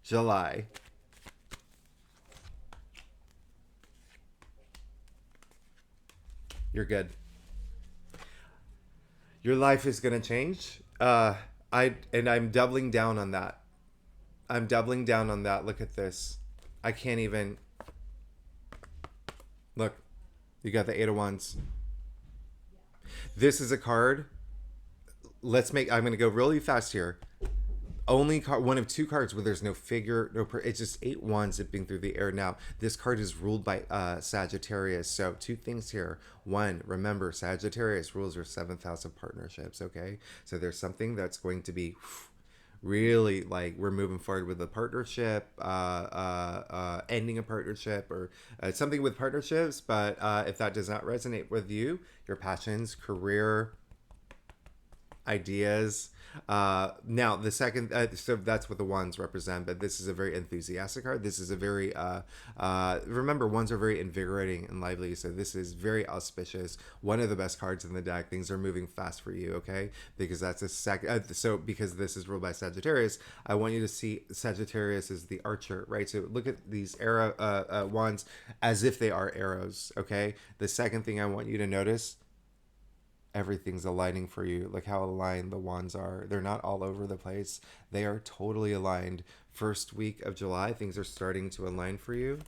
July. You're good. Your life is gonna change. I'm doubling down on that. I'm doubling down on that. Look at this. I can't even. Look, you got the 8 of Wands. This is a card. I'm gonna go really fast here. Only one of 2 cards where there's no figure, it's just 8 wands zipping through the air. Now, this card is ruled by Sagittarius. So 2 things here. 1, remember, Sagittarius rules your 7th house of partnerships, okay? So there's something that's going to be really like we're moving forward with a partnership, ending a partnership, or something with partnerships. But if that does not resonate with you, your passions, career, ideas. Now the second, so that's what the wands represent, but this is a very enthusiastic card. This is a very, remember, wands are very invigorating and lively. So this is very auspicious. One of the best cards in the deck. Things are moving fast for you. Okay. Because that's a second. So because this is ruled by Sagittarius, I want you to see Sagittarius as the archer, right? So look at these arrow, wands as if they are arrows. Okay. The second thing I want you to notice, everything's aligning for you. Like how aligned the wands are. They're not all over the place. They are totally aligned. First week of July, things are starting to align for you.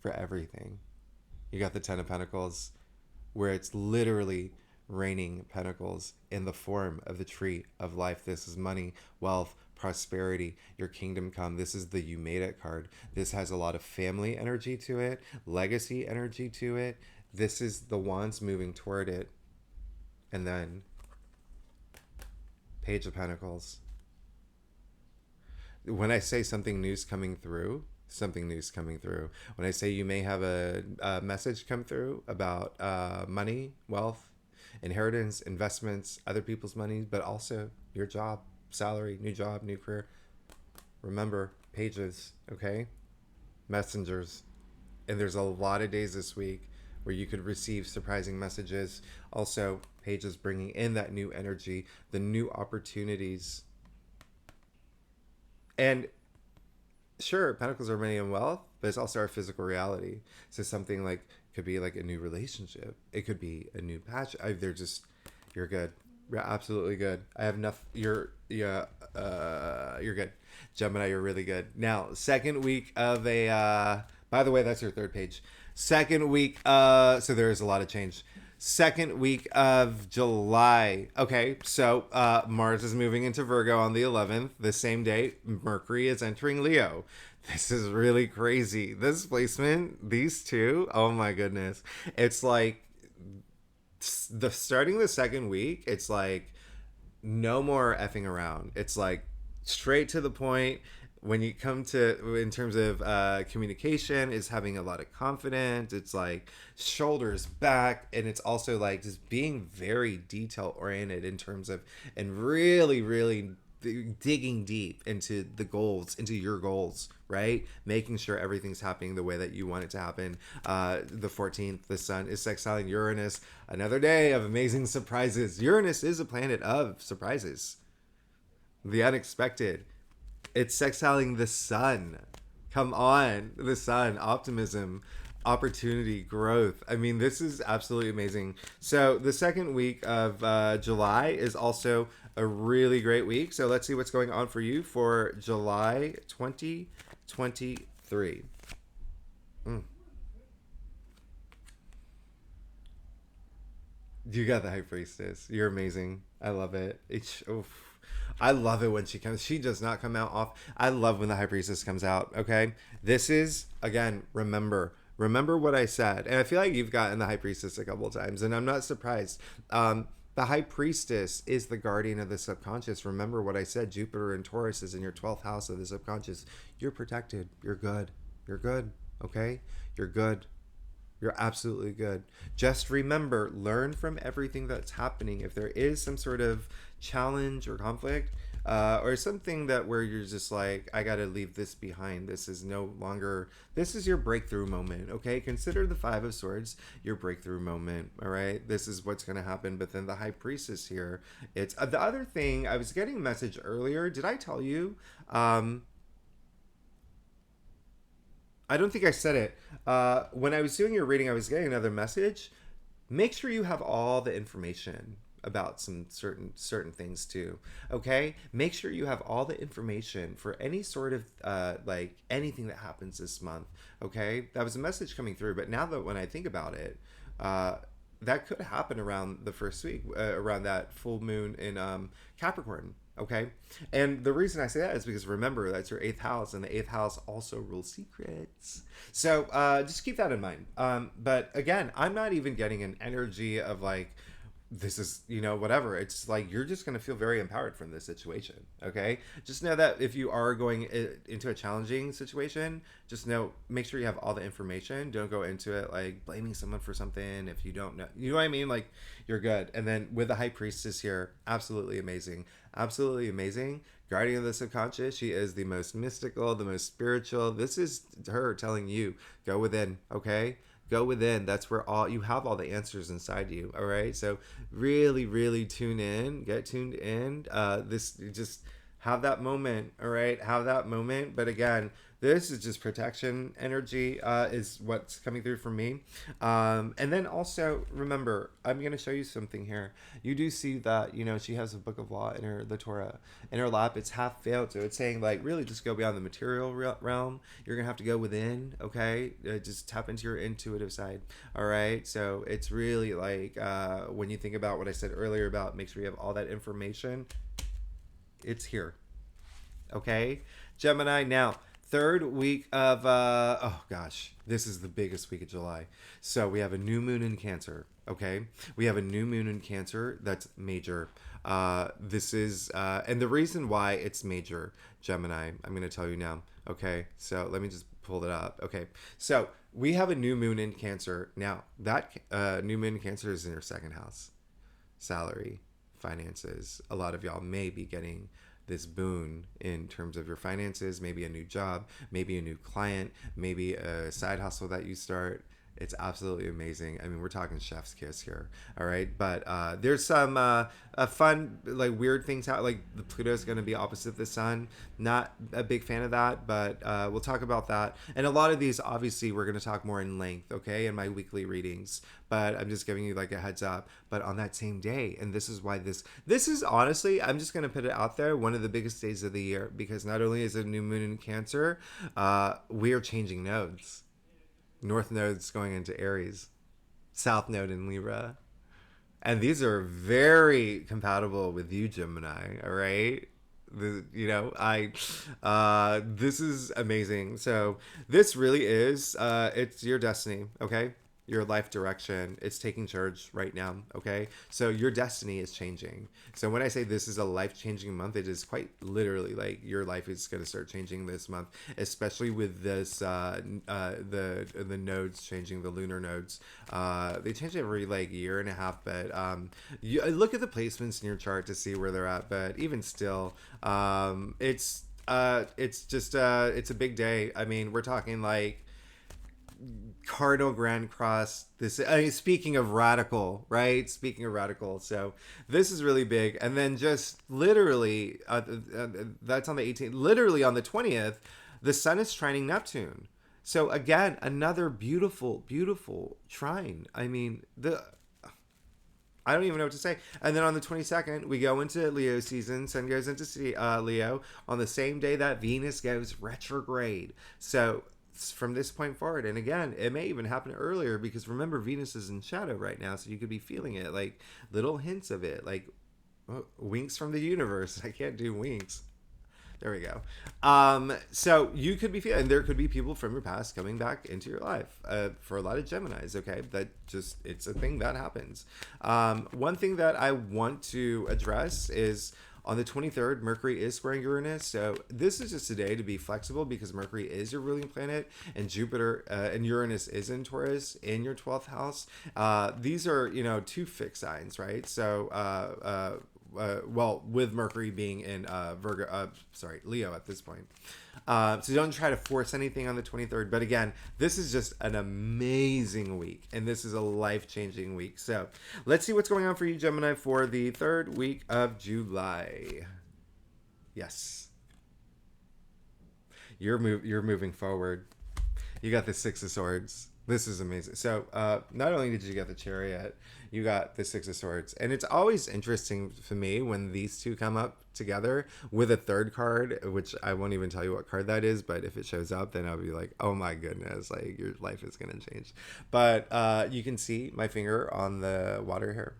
For everything. You got the 10 of Pentacles, where it's literally raining pentacles in the form of the tree of life. This is money, wealth, prosperity, your kingdom come. This is the you made it card. This has a lot of family energy to it, legacy energy to it. This is the wands moving toward it. And then Page of Pentacles. When I say something new's coming through, something new's coming through. When I say you may have a message come through about money, wealth, inheritance, investments, other people's money, but also your job, salary, new job, new career. Remember, pages, okay? messengers. And there's a lot of days this week where you could receive surprising messages. Also, pages bringing in that new energy, the new opportunities. And sure, pentacles are money and wealth, but it's also our physical reality. So something like could be like a new relationship. It could be a new patch. They're just, you're good. You're absolutely good. I have enough. You're good. Gemini, you're really good. Now, second week of a. By the way, that's your third page. Second week. So there is a lot of change. Second week of July. Okay, so Mars is moving into Virgo on the 11th. The same day, Mercury is entering Leo. This is really crazy. This placement, these two, oh my goodness. It's like the starting the second week, it's like no more effing around. It's like straight to the point. When you come to in terms of communication, is having a lot of confidence. It's like shoulders back, and it's also like just being very detail oriented in terms of, and really really digging deep into the goals, into your goals, right? Making sure everything's happening the way that you want it to happen. The 14th, the sun is sextiling Uranus. Another day of amazing surprises. Uranus is a planet of surprises, the unexpected. It's sextiling the sun. Come on, the sun, optimism, opportunity, growth. I mean, this is absolutely amazing. So the second week of July is also a really great week. So let's see what's going on for you for July 2023. You got the High Priestess. You're amazing. I love it. Oof. I love it when she comes. She does not come out off. I love when the High Priestess comes out. Okay. This is, again, remember what I said. And I feel like you've gotten the High Priestess a couple of times, and I'm not surprised. The High Priestess is the guardian of the subconscious. Remember what I said. Jupiter and Taurus is in your 12th house of the subconscious. You're protected. You're good. You're good. Okay. You're good. You're absolutely good. Just remember, learn from everything that's happening. If there is some sort of challenge or conflict, or something that where you're just like, I got to leave this behind. This is no longer, this is your breakthrough moment. Okay. Consider the Five of Swords your breakthrough moment. All right. This is what's going to happen. But then the High Priestess here, it's the other thing. I was getting a message earlier. Did I tell you? I don't think I said it. When I was doing your reading, I was getting another message. Make sure you have all the information about some certain things too. Okay, make sure you have all the information for any sort of like anything that happens this month. Okay, that was a message coming through. But now that when I think about it, that could happen around the first week, around that full moon in Capricorn. Okay. And the reason I say that is because remember, that's your eighth house, and the eighth house also rules secrets. So just keep that in mind. But again, I'm not even getting an energy of like, this is, whatever. It's like you're just going to feel very empowered from this situation. Okay. Just know that if you are going into a challenging situation, just make sure you have all the information. Don't go into it like blaming someone for something if you don't know. You know what I mean? Like, you're good. And then with the High Priestess here, absolutely amazing. Absolutely amazing. Guardian of the subconscious. She is the most mystical, the most spiritual. This is her telling you, go within. Okay. Go within. That's where you have all the answers inside you. All right. So really, really tune in. Get tuned in. This just have that moment. All right. Have that moment. But again, this is just protection energy is what's coming through for me. And then also remember, I'm going to show you something here. You do see that, she has a book of law the Torah in her lap. It's half veiled. So it's saying like, really just go beyond the material realm. You're going to have to go within. Okay. Just tap into your intuitive side. All right. So it's really like when you think about what I said earlier about make sure you have all that information, it's here. Okay. Gemini, now third week of oh gosh, this is the biggest week of July. So we have a new moon in Cancer. Okay, we have a new moon in Cancer that's major. This is and the reason why it's major, Gemini, I'm going to tell you now. Okay, so let me just pull it up. Okay, so we have a new moon in Cancer now. That new moon in Cancer is in your second house. Salary, finances. A lot of y'all may be getting this boon in terms of your finances, maybe a new job, maybe a new client, maybe a side hustle that you start. It's absolutely amazing. I mean, we're talking chef's kiss here, all right? But there's some fun, like weird things. How like the Pluto's going to be opposite the sun. Not a big fan of that, but we'll talk about that. And a lot of these, obviously, we're going to talk more in length, okay, in my weekly readings. But I'm just giving you like a heads up. But on that same day, and this is why this is honestly, I'm just going to put it out there, one of the biggest days of the year, because not only is it a new moon in Cancer, we are changing nodes. North node's going into Aries, South node in Libra. And these are very compatible with you, Gemini, all right? This is amazing. So this really is, it's your destiny, okay? Your life direction. It's taking charge right now, okay? So your destiny is changing. So when I say this is a life-changing month, it is quite literally like your life is going to start changing this month, especially with this, the nodes changing, the lunar nodes. They change every like year and a half, but you look at the placements in your chart to see where they're at. But even still, it's it's a big day. I mean, we're talking like Cardinal Grand Cross. This, I mean, speaking of radical, right? Speaking of radical, so this is really big. And then just literally, that's on the 18th. Literally on the 20th, the Sun is trining Neptune. So again, another beautiful, beautiful trine. I mean, I don't even know what to say. And then on the 22nd, we go into Leo season. Sun goes into Leo on the same day that Venus goes retrograde. So from this point forward, and again, it may even happen earlier because remember, Venus is in shadow right now, so you could be feeling it, like little hints of it, like winks from the universe. I can't do winks. There we go. So you could be feeling, there could be people from your past coming back into your life. For a lot of Geminis, okay, that just, it's a thing that happens. One thing that I want to address is on the 23rd, Mercury is squaring Uranus. So this is just a day to be flexible because Mercury is your ruling planet and Jupiter and Uranus is in Taurus in your 12th house. These are, two fixed signs, right? So, well, with Mercury being in Leo at this point. So don't try to force anything on the 23rd. But again, this is just an amazing week. And this is a life-changing week. So let's see what's going on for you, Gemini, for the third week of July. Yes. You're moving forward. You got the Six of Swords. This is amazing. So not only did you get the Chariot, you got the Six of Swords. And it's always interesting for me when these two come up together with a third card, which I won't even tell you what card that is, but if it shows up, then I'll be like, oh my goodness, like your life is going to change. But you can see my finger on the water here.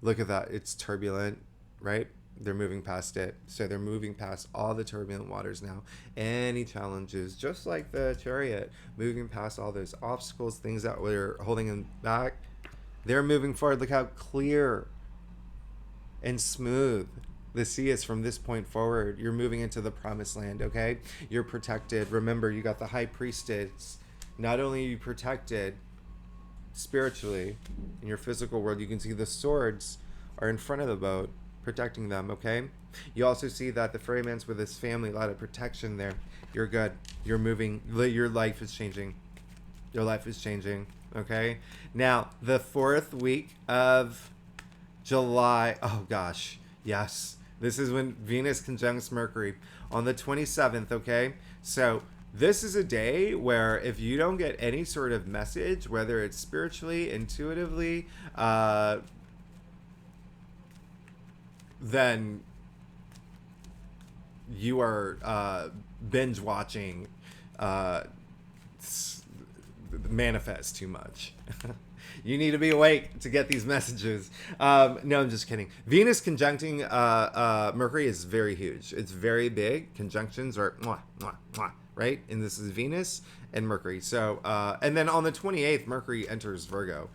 Look at that. It's turbulent, right? They're moving past it. So they're moving past all the turbulent waters now. Any challenges, just like the Chariot, moving past all those obstacles, things that were holding them back. They're moving forward. Look how clear and smooth the sea is from this point forward. You're moving into the promised land, okay? You're protected. Remember, you got the High Priestess. Not only are you protected spiritually in your physical world, you can see the swords are in front of the boat, protecting them, okay? You also see that the ferryman's with his family, a lot of protection there. You're good. You're moving. Your life is changing. Your life is changing, okay? Now, the fourth week of July. Oh, gosh. Yes. This is when Venus conjuncts Mercury on the 27th, okay? So this is a day where if you don't get any sort of message, whether it's spiritually, intuitively, then you are binge watching manifest too much. You need to be awake to get these messages. No, I'm just kidding. Venus conjuncting Mercury is very huge. It's very big. Conjunctions are mwah, mwah, mwah, right? And this is Venus and Mercury. So, and then on the 28th, Mercury enters Virgo,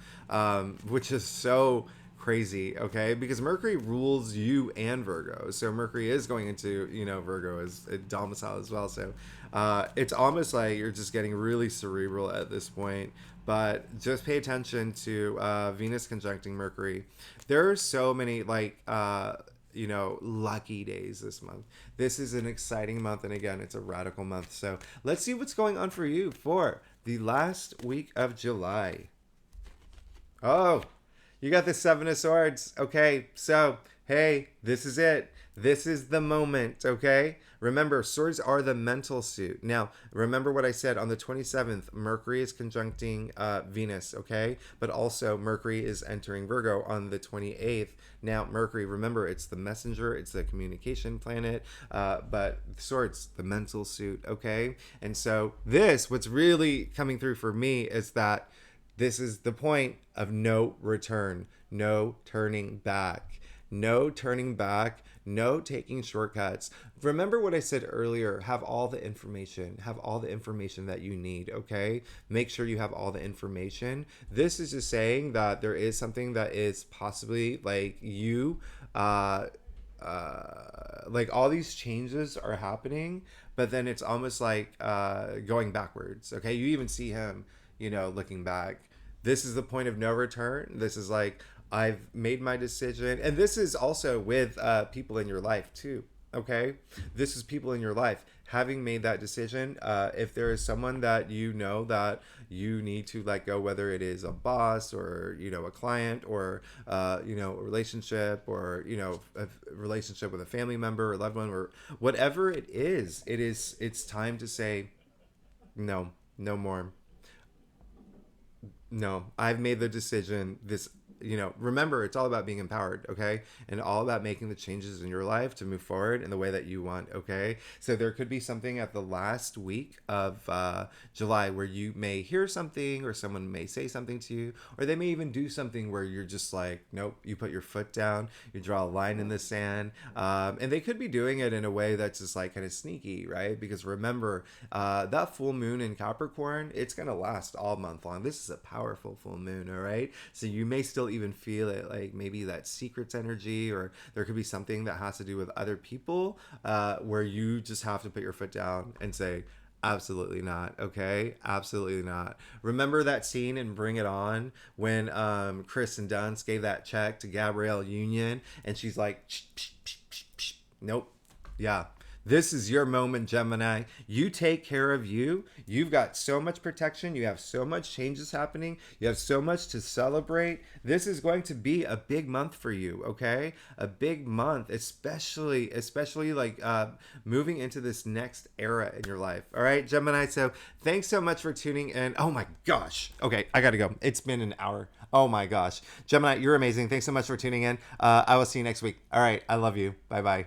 which is so crazy, okay? Because Mercury rules you and Virgo. So Mercury is going into, Virgo as a domicile as well. So it's almost like you're just getting really cerebral at this point. But just pay attention to Venus conjuncting Mercury. There are so many, lucky days this month. This is an exciting month, and again, it's a radical month. So let's see what's going on for you for the last week of July. Oh, you got the Seven of Swords. Okay, so hey, this is it. This is the moment. Okay, remember, swords are the mental suit. Now, remember what I said on the 27th. Mercury is conjuncting Venus. Okay, but also Mercury is entering Virgo on the 28th. Now, Mercury, remember, it's the messenger, it's the communication planet, but swords, the mental suit. Okay, and so what's really coming through for me is that this is the point of no return, no turning back, no turning back, no taking shortcuts. Remember what I said earlier, have all the information that you need, okay? Make sure you have all the information. This is just saying that there is something that is possibly like like all these changes are happening, but then it's almost like going backwards, okay? You even see him, looking back. This is the point of no return. This is like, I've made my decision. And this is also with people in your life too. Okay. This is people in your life having made that decision. If there is someone that that you need to let go, whether it is a boss or, a client or, a relationship or, a relationship with a family member or loved one or whatever it's time to say, no, no more. No, I've made the decision. Remember, it's all about being empowered, okay? And all about making the changes in your life to move forward in the way that you want, okay? So there could be something at the last week of July where you may hear something or someone may say something to you, or they may even do something where you're just like, nope, you put your foot down, you draw a line in the sand. And they could be doing it in a way that's just like kind of sneaky, right? Because remember, that full moon in Capricorn, it's going to last all month long. This is a powerful full moon, all right? So you may still even feel it, like maybe that secrets energy, or there could be something that has to do with other people where you just have to put your foot down and say, absolutely not. Okay, absolutely not. Remember that scene in Bring It On when Kristen Dunst gave that check to Gabrielle Union and she's like, psh, psh, psh, psh, psh. Nope. Yeah, this is your moment, Gemini. You take care of you. You've got so much protection. You have so much changes happening. You have so much to celebrate. This is going to be a big month for you, okay? A big month, especially like moving into this next era in your life. All right, Gemini. So thanks so much for tuning in. Oh my gosh. Okay, I got to go. It's been an hour. Oh my gosh. Gemini, you're amazing. Thanks so much for tuning in. I will see you next week. All right, I love you. Bye-bye.